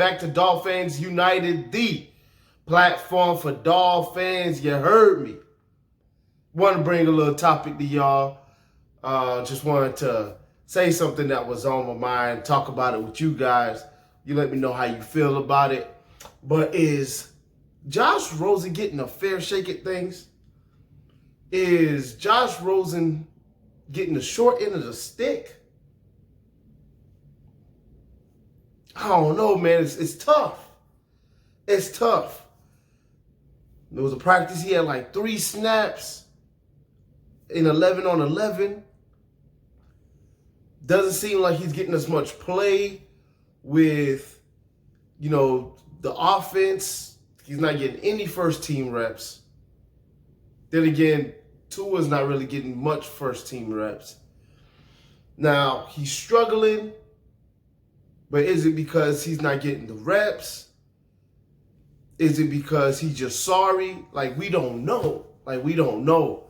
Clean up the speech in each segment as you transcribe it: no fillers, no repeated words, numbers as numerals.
back to Dolphins United, the platform for Dolphins. You heard me. Want to bring a little topic to y'all. Just wanted to say something that was on my mind, talk about it with you guys. You let me know how you feel about it. But is Josh Rosen getting a fair shake at things? Is Josh Rosen getting the short end of the stick? I don't know, man. It's tough. It's tough. There was a practice. He had like 3 snaps in 11 on 11. Doesn't seem like he's getting as much play with, the offense. He's not getting any first team reps. Then again, Tua's not really getting much first team reps. Now, he's struggling. But is it because he's not getting the reps? Is it because he's just sorry? We don't know. We don't know.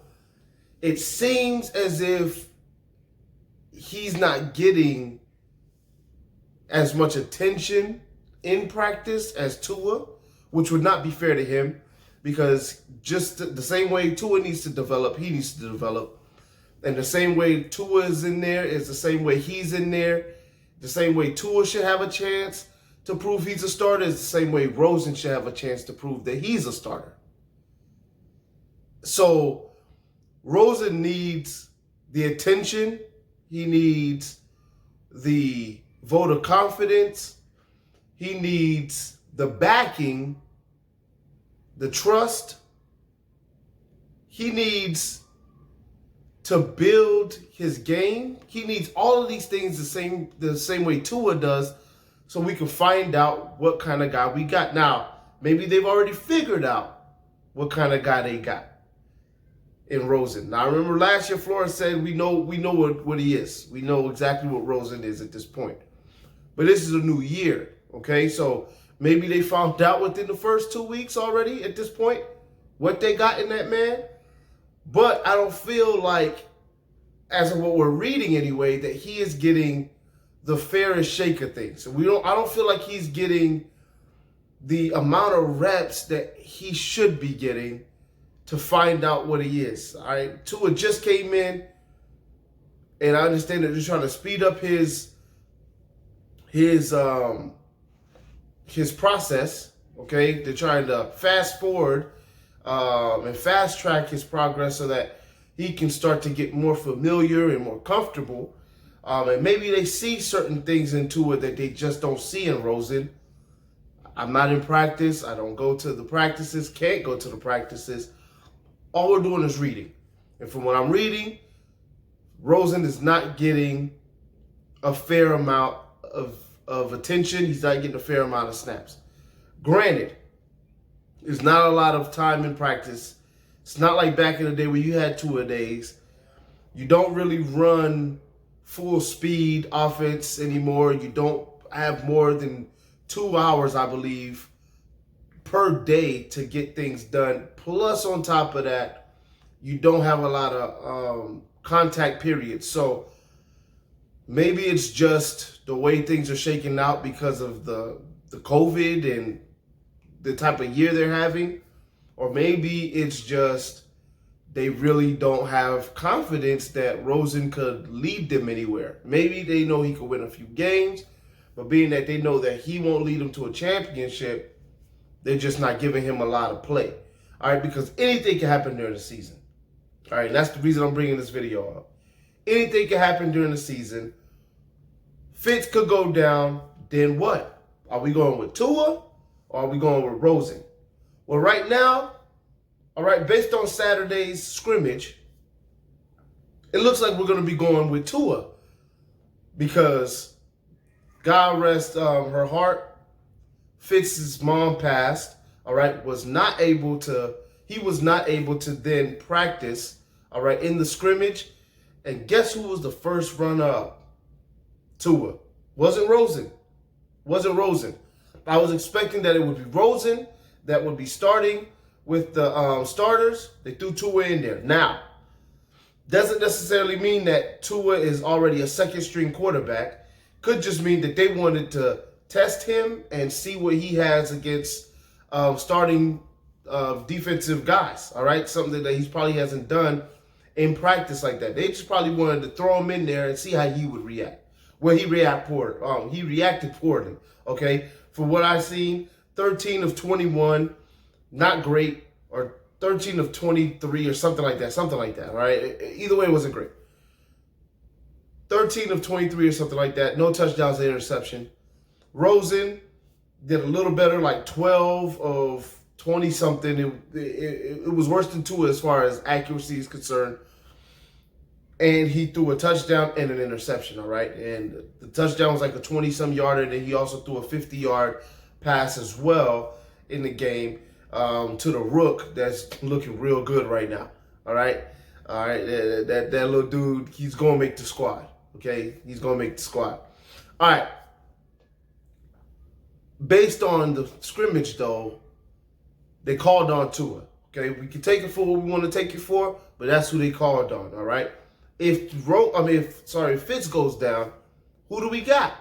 It seems as if he's not getting as much attention in practice as Tua, which would not be fair to him, because just the same way Tua needs to develop, he needs to develop. And the same way Tua is in there is the same way he's in there. The same way Tua should have a chance to prove he's a starter is the same way Rosen should have a chance to prove that he's a starter. So Rosen needs the attention. He needs the vote of confidence. He needs the backing, the trust. He needs to build his game. He needs all of these things the same way Tua does, so we can find out what kind of guy we got. Now, maybe they've already figured out what kind of guy they got in Rosen. Now, I remember last year Flores said we know what he is. We know exactly what Rosen is at this point. But this is a new year, okay? So maybe they found out within the first 2 weeks already at this point what they got in that man. But I don't feel like, as of what we're reading anyway, that he is getting the fairest shake of things. I don't feel like he's getting the amount of reps that he should be getting to find out what he is. All right, Tua just came in, and I understand that they're trying to speed up his process. Okay, they're trying to fast forward and fast track his progress so that he can start to get more familiar and more comfortable. And maybe they see certain things in Tua that they just don't see in Rosen. I'm not in practice. I don't go to the practices, can't go to the practices. All we're doing is reading. And from what I'm reading, Rosen is not getting a fair amount of attention. He's not getting a fair amount of snaps. Granted, there's not a lot of time in practice. It's not like back in the day where you had 2 days. You don't really run full speed offense anymore. You don't have more than 2 hours, I believe, per day to get things done. Plus, on top of that, you don't have a lot of contact periods. So maybe it's just the way things are shaking out because of the COVID and the type of year they're having, or maybe it's just they really don't have confidence that Rosen could lead them anywhere. Maybe they know he could win a few games, but being that they know that he won't lead them to a championship, they're just not giving him a lot of play. All right, because anything can happen during the season. All right, that's the reason I'm bringing this video up. Anything can happen during the season. Fitz could go down, then what? Are we going with Tua? Or are we going with Rosen? Well, right now, all right, based on Saturday's scrimmage, it looks like we're going to be going with Tua, because God rest her heart, Fitz's mom passed, all right, he was not able to then practice, all right, in the scrimmage. And guess who was the first runner up? Tua. Wasn't Rosen. I was expecting that it would be Rosen that would be starting with the starters. They threw Tua in there. Now, doesn't necessarily mean that Tua is already a second-string quarterback. Could just mean that they wanted to test him and see what he has against starting defensive guys, all right? Something that he probably hasn't done in practice like that. They just probably wanted to throw him in there and see how he would react. Well, he reacted poorly, okay? For what I've seen, 13 of 21, not great, or 13 of 23 or something like that, all right? Either way, it wasn't great. 13 of 23 or something like that, no touchdowns, interception. Rosen did a little better, like 12 of 20-something. It was worse than Tua as far as accuracy is concerned. And he threw a touchdown and an interception, all right? And the touchdown was like a 20-some yarder, and then he also threw a 50-yard pass as well in the game to the rook that's looking real good right now, all right? All right, that little dude, he's going to make the squad, okay? He's going to make the squad. All right. Based on the scrimmage, though, they called on Tua, okay? We can take it for what we want to take it for, but that's who they called on, all right? If Fitz goes down, who do we got?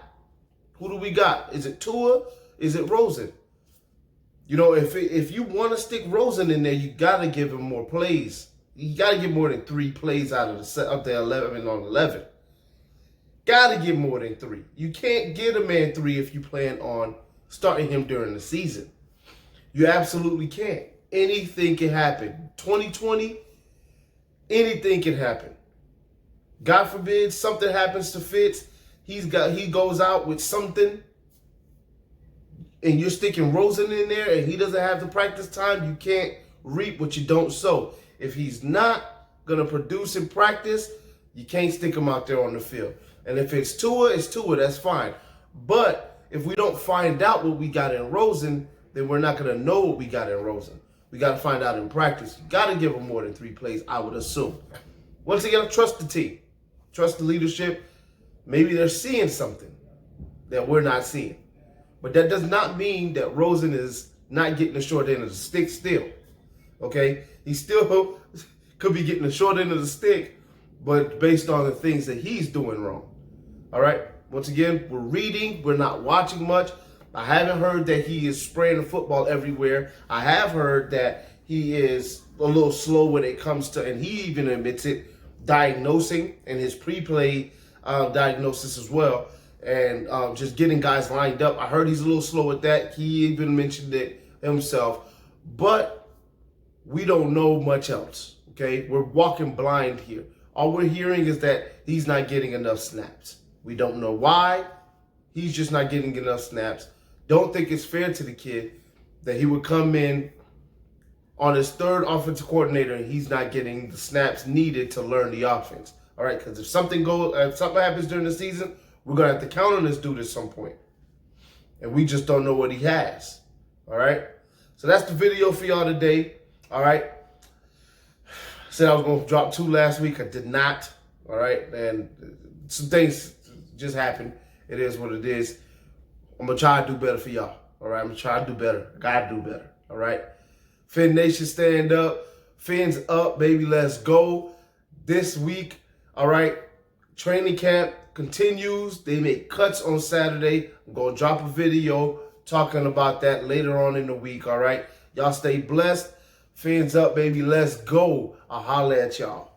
Who do we got? Is it Tua? Is it Rosen? You know, if you want to stick Rosen in there, you got to give him more plays. You got to get more than 3 plays out of the 11 on 11. Got to get more than 3. You can't get a man 3 if you plan on starting him during the season. You absolutely can't. Anything can happen. 2020, anything can happen. God forbid something happens to Fitz. He goes out with something, and you're sticking Rosen in there, and he doesn't have the practice time. You can't reap what you don't sow. If he's not gonna produce in practice, you can't stick him out there on the field. And if it's Tua, it's Tua. That's fine. But if we don't find out what we got in Rosen, then we're not gonna know what we got in Rosen. We got to find out in practice. You got to give him more than 3 plays, I would assume. Once again, trust the team. Trust the leadership. Maybe they're seeing something that we're not seeing. But that does not mean that Rosen is not getting the short end of the stick still. Okay? He still could be getting the short end of the stick, but based on the things that he's doing wrong. All right? Once again, we're reading. We're not watching much. I haven't heard that he is spraying the football everywhere. I have heard that he is a little slow when it comes to, and he even admits it, diagnosing and his pre-play diagnosis as well, and just getting guys lined up. I heard he's a little slow at that. He even mentioned it himself, but we don't know much else, okay? We're walking blind here. All we're hearing is that he's not getting enough snaps. We don't know why. He's just not getting enough snaps. Don't think it's fair to the kid that he would come in on his 3rd offensive coordinator and he's not getting the snaps needed to learn the offense. All right, because if something happens during the season, we're going to have to count on this dude at some point. And we just don't know what he has. All right? So that's the video for y'all today. All right? I said I was going to drop 2 last week. I did not. All right? And some things just happened. It is what it is. I'm going to try to do better for y'all. All right? I'm going to try to do better. I got to do better. All right? Fin Nation, stand up. Fins up, baby. Let's go. This week, all right, training camp continues. They make cuts on Saturday. I'm going to drop a video talking about that later on in the week, all right? Y'all stay blessed. Fins up, baby. Let's go. I'll holler at y'all.